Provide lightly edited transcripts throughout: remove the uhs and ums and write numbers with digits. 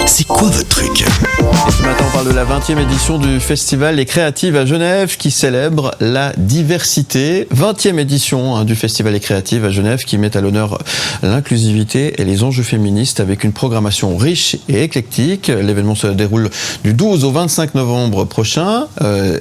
C'est quoi votre truc ? Et ce matin, on parle de la 20e édition du Festival Les Créatives à Genève qui célèbre la diversité. 20e édition du Festival Les Créatives à Genève qui met à l'honneur l'inclusivité et les enjeux féministes avec une programmation riche et éclectique. L'événement se déroule du 12 au 25 novembre prochain.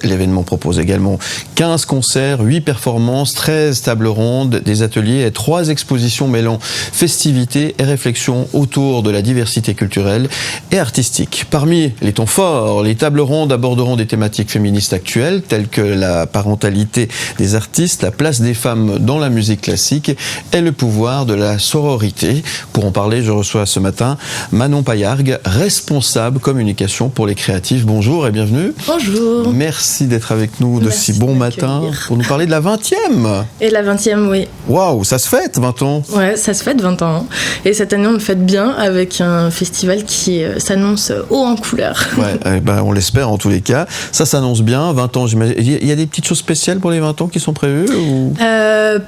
L'événement propose également 15 concerts, 8 performances, 13 tables rondes, des ateliers et 3 expositions mêlant festivité et réflexion autour de la diversité culturelle et artistique. Parmi les temps forts, les tables rondes aborderont des thématiques féministes actuelles telles que la parentalité des artistes, la place des femmes dans la musique classique et le pouvoir de la sororité. Pour en parler, je reçois ce matin Manon Paillargues, responsable communication pour les créatifs. Bonjour et bienvenue. Bonjour. Merci d'être avec nous de si bon matin pour nous parler de la 20e. Et la 20e, oui. Waouh, ça se fête 20 ans. Ouais, ça se fête 20 ans. Et cette année, on le fête bien avec un festival qui s'annonce haut en couleur. Ouais, on l'espère en tous les cas. Ça s'annonce bien, 20 ans, j'imagine. Il y a des petites choses spéciales pour les 20 ans qui sont prévues ou...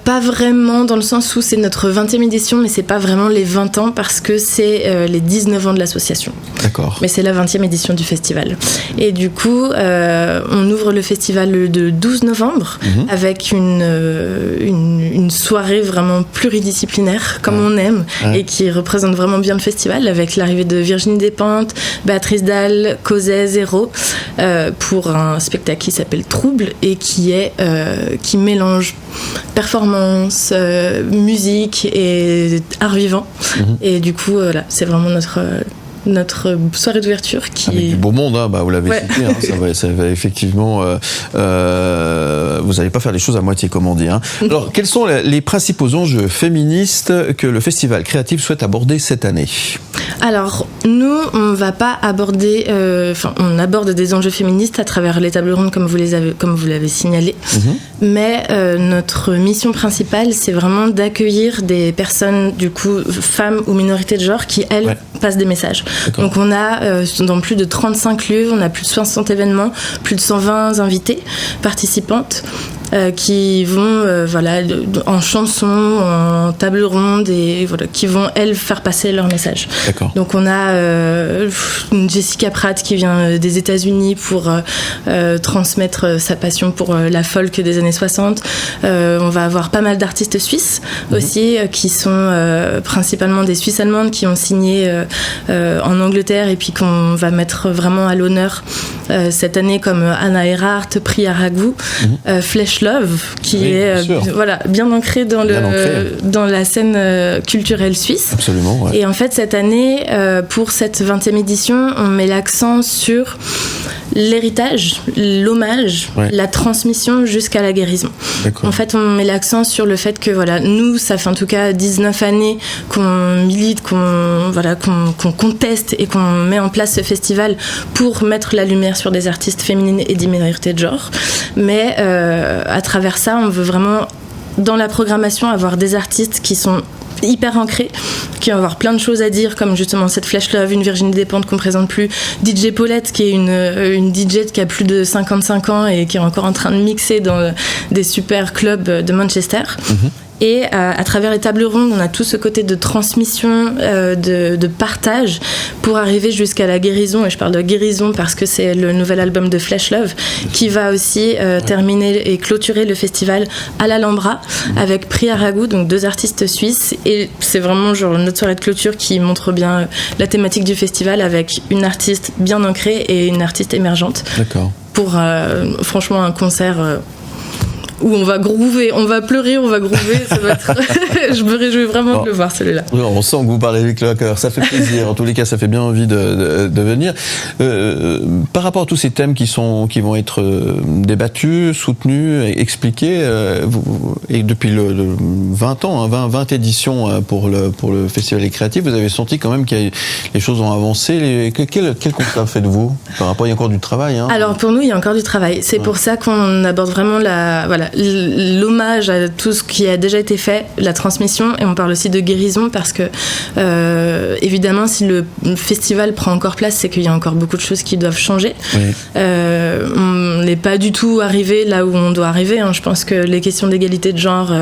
Pas vraiment, dans le sens où c'est notre 20e édition, mais c'est pas vraiment les 20 ans parce que c'est les 19 ans de l'association. D'accord. Mais c'est la 20e édition du festival. Et du coup, on ouvre le festival le 12 novembre avec une soirée vraiment pluridisciplinaire, comme on aime, et qui représente vraiment bien le festival, avec l'arrivée de Virginie Despentes, Béatrice Dalle, Cosé Zéro, pour un spectacle qui s'appelle Trouble et qui mélange performance, musique et art vivant. Et du coup, voilà, c'est vraiment notre soirée d'ouverture qui avec du beau monde, vous l'avez cité, ça va effectivement vous n'allez pas faire les choses à moitié comme on dit. Alors quels sont les principaux enjeux féministes que le Festival Créatif souhaite aborder cette année? Alors nous on va pas aborder on aborde des enjeux féministes à travers les tables rondes comme vous l'avez signalé, mais notre mission principale c'est vraiment d'accueillir des personnes du coup femmes ou minorités de genre qui elles passent des messages. D'accord. Donc on a dans plus de 35 lieux, on a plus de 60 événements, plus de 120 invités, participantes qui vont en chansons, en table ronde et qui vont elles faire passer leur message. D'accord. Donc on a Jessica Pratt qui vient des États-Unis pour transmettre sa passion pour la folk des années 60. On va avoir pas mal d'artistes suisses aussi qui sont principalement des Suisses allemandes qui ont signé en Angleterre et puis qu'on va mettre vraiment à l'honneur cette année comme Anna Erhardt, Priya Raghu, Flesh Love qui est bien ancré dans la scène culturelle suisse. Absolument, ouais. Et en fait cette année pour cette 20e édition on met l'accent sur l'héritage, l'hommage, la transmission jusqu'à la guérison. D'accord. En fait, on met l'accent sur le fait que nous, ça fait en tout cas 19 années qu'on milite, qu'on conteste et qu'on met en place ce festival pour mettre la lumière sur des artistes féminines et des minorités de genre. Mais à travers ça, on veut vraiment, dans la programmation, avoir des artistes qui sont hyper ancré, qui va avoir plein de choses à dire comme justement cette Flesh Love, une Virginie Despentes qu'on présente plus, DJ Paulette qui est une DJ qui a plus de 55 ans et qui est encore en train de mixer dans des super clubs de Manchester. Et à travers les tables rondes, on a tout ce côté de transmission, de partage pour arriver jusqu'à la guérison. Et je parle de guérison parce que c'est le nouvel album de Flesh Love qui va aussi terminer et clôturer le festival à l'Alhambra avec Priya Raghu, donc 2 artistes suisses. Et c'est vraiment notre soirée de clôture qui montre bien la thématique du festival avec une artiste bien ancrée et une artiste émergente. D'accord. Pour franchement un concert... où on va groover, on va pleurer, on va groover, ça va être... Je me réjouis vraiment de le voir celui-là. On sent que vous parlez avec le cœur, ça fait plaisir, en tous les cas ça fait bien envie de venir. Par rapport à tous ces thèmes qui vont être débattus, soutenus, expliqués, et depuis le 20 ans, 20 éditions pour le Festival des Créatifs, vous avez senti quand même que les choses ont avancé. Quel constat faites-vous par rapport, il y a encore du travail Alors pour nous, il y a encore du travail. C'est pour ça qu'on aborde vraiment l'hommage à tout ce qui a déjà été fait, la transmission, et on parle aussi de guérison parce que évidemment si le festival prend encore place, c'est qu'il y a encore beaucoup de choses qui doivent changer. n'est pas du tout arrivé là où on doit arriver. Hein. Je pense que les questions d'égalité de genre,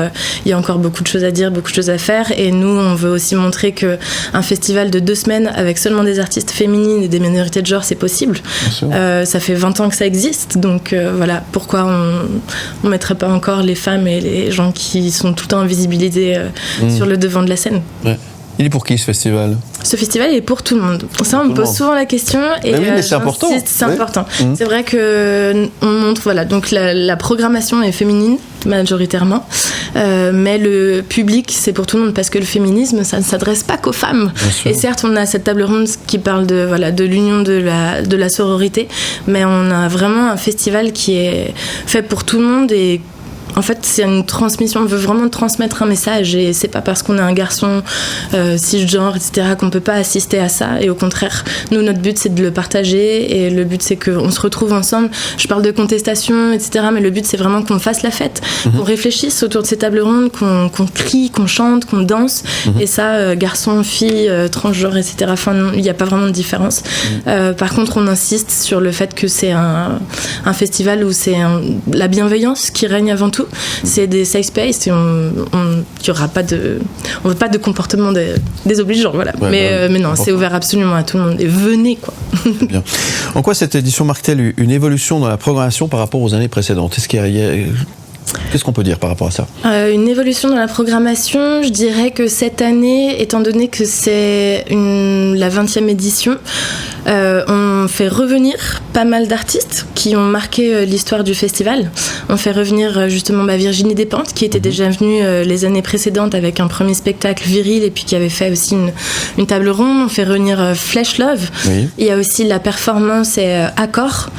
il y a encore beaucoup de choses à dire, beaucoup de choses à faire. Et nous, on veut aussi montrer qu'un festival de 2 semaines avec seulement des artistes féminines et des minorités de genre, c'est possible. Ça fait 20 ans que ça existe. Donc voilà, pourquoi on ne mettrait pas encore les femmes et les gens qui sont tout le temps invisibilisés sur le devant de la scène. Ouais. Il est pour qui ce festival ? Ce festival est pour tout le monde. Ça, on me pose souvent la question. Et oui, mais c'est important. C'est important. C'est vrai qu'on montre, voilà, donc la programmation est féminine, majoritairement, mais le public, c'est pour tout le monde, parce que le féminisme, ça ne s'adresse pas qu'aux femmes. Et certes, on a cette table ronde qui parle de l'union de la sororité, mais on a vraiment un festival qui est fait pour tout le monde. Et en fait, c'est une transmission, on veut vraiment transmettre un message, et c'est pas parce qu'on est un garçon cisgenre, etc., qu'on peut pas assister à ça. Et au contraire, nous, notre but, c'est de le partager, et le but, c'est qu'on se retrouve ensemble. Je parle de contestation, etc., mais le but, c'est vraiment qu'on fasse la fête, qu'on réfléchisse autour de ces tables rondes, qu'on crie, qu'on chante, qu'on danse. Et ça, garçon, fille, transgenre, etc., enfin, il n'y a pas vraiment de différence. Par contre, on insiste sur le fait que c'est un festival où c'est la bienveillance qui règne avant tout. C'est des safe space, et on veut pas de comportement désobligeant, voilà. Mais non, c'est ouvert absolument à tout le monde, et venez, quoi. Bien. En quoi cette édition marque-t-elle une évolution dans la programmation par rapport aux années précédentes ? Qu'est-ce qu'on peut dire par rapport à ça ? Une évolution dans la programmation, je dirais que cette année, étant donné que c'est la 20e édition, on fait revenir pas mal d'artistes qui ont marqué l'histoire du festival. On fait revenir justement Virginie Despentes, qui était déjà venue les années précédentes avec un premier spectacle viril, et puis qui avait fait aussi une table ronde. On fait revenir Flesh Love. Oui. Il y a aussi la performance Accord,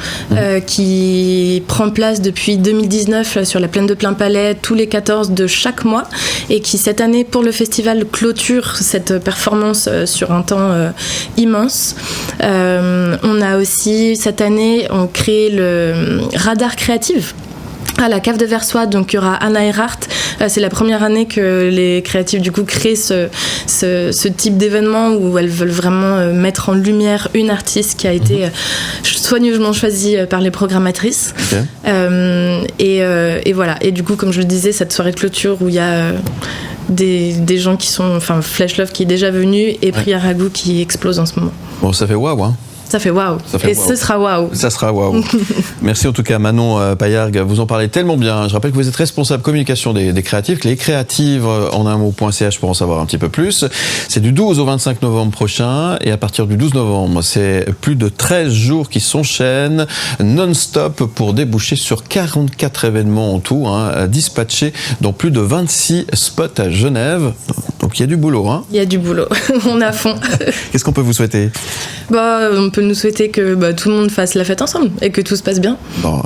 qui prend place depuis 2019 sur la plaine de Plainpalais tous les 14 de chaque mois, et qui cette année pour le festival clôture cette performance sur un temps immense. On a aussi cette année on crée le Radar Créative à la Cave de Versoix. Donc il y aura Anna Erhardt. C'est la première année que les créatifs du coup créent ce type d'événement où elles veulent vraiment mettre en lumière une artiste qui a été soigneusement choisie par les programmatrices. Et voilà. Et du coup, comme je le disais, cette soirée de clôture où il y a des gens qui sont, enfin Flesh Love qui est déjà venu, et Prière à goût qui explose en ce moment. Bon, ça fait waouh, hein. Ça fait waouh. Ce sera waouh. Ça sera waouh. Merci en tout cas Manon Paillargues, vous en parlez tellement bien. Je rappelle que vous êtes responsable communication des créatives, les créatives en un mot.ch pour en savoir un petit peu plus. C'est du 12 au 25 novembre prochain, et à partir du 12 novembre, c'est plus de 13 jours qui s'enchaînent non-stop pour déboucher sur 44 événements en tout, dispatchés dans plus de 26 spots à Genève. Donc il y a du boulot. Il y a du boulot. On est à fond. Qu'est-ce qu'on peut vous souhaiter ? On peut nous souhaiter que tout le monde fasse la fête ensemble, et que tout se passe bien,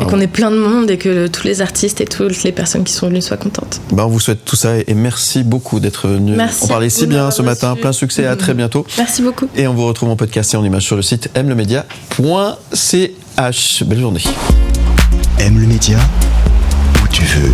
et qu'on ait plein de monde, et que tous les artistes et toutes les personnes qui sont venues soient contentes. On vous souhaite tout ça, et merci beaucoup d'être venu. On parlait si bien ce matin. Plein succès, à très bientôt. Merci beaucoup. Et on vous retrouve en podcast et en image sur le site mlemedia.ch. Belle journée. Aime le média où tu veux.